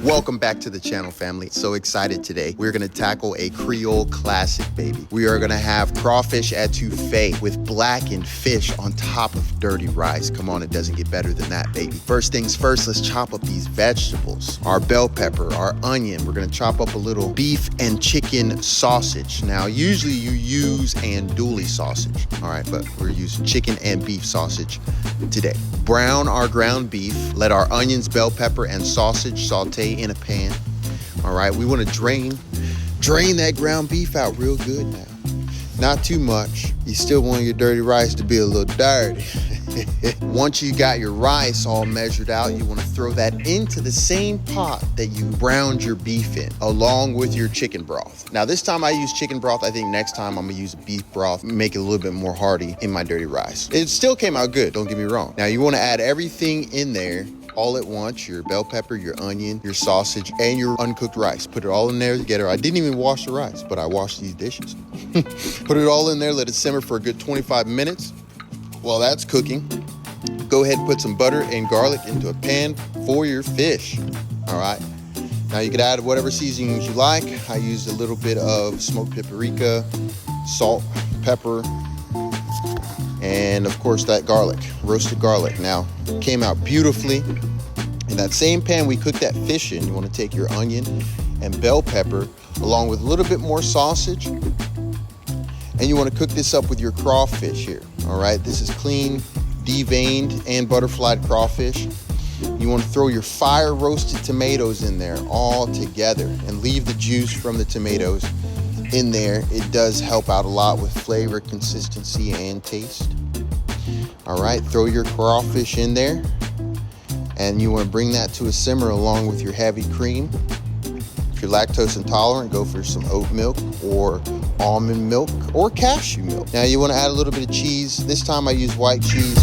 Welcome back to the channel, family. So excited today. We're gonna tackle a Creole classic, baby. We are gonna have crawfish étouffée with blackened fish on top of dirty rice. Come on, it doesn't get better than that, baby. First things first, let's chop up these vegetables. Our bell pepper, our onion. We're gonna chop up a little beef and chicken sausage. Now, usually you use andouille sausage, all right, but we're using chicken and beef sausage today. Brown our ground beef. Let our onions, bell pepper, and sausage saute in a pan. All right, we want to drain that ground beef out real good now. Not too much. You still want your dirty rice to be a little dirty. Once you got your rice all measured out, you want to throw that into the same pot that you browned your beef in, along with your chicken broth. Now, this time I use chicken broth. I think next time I'm gonna use beef broth, make it a little bit more hearty in my dirty rice. It still came out good, don't get me wrong. Now, you want to add everything in there all at once: your bell pepper, your onion, your sausage, and your uncooked rice. Put it all in there together. I didn't even wash the rice, but I washed these dishes. Put it all in there, let it simmer for a good 25 minutes. While that's cooking, go ahead and put some butter and garlic into a pan for your fish. All right. Now you can add whatever seasonings you like. I used a little bit of smoked paprika, salt, pepper, and of course that garlic, roasted garlic. Now, it came out beautifully. In that same pan we cooked that fish in, you want to take your onion and bell pepper along with a little bit more sausage, and you want to cook this up with your crawfish here. All right, this is clean, deveined, and butterflied crawfish. You want to throw your fire roasted tomatoes in there all together and leave the juice from the tomatoes in there. It does help out a lot with flavor, consistency, and taste. All right, throw your crawfish in there, and you want to bring that to a simmer along with your heavy cream. If you're lactose intolerant, go for some oat milk or almond milk or cashew milk. Now you want to add a little bit of cheese. This time I use white cheese.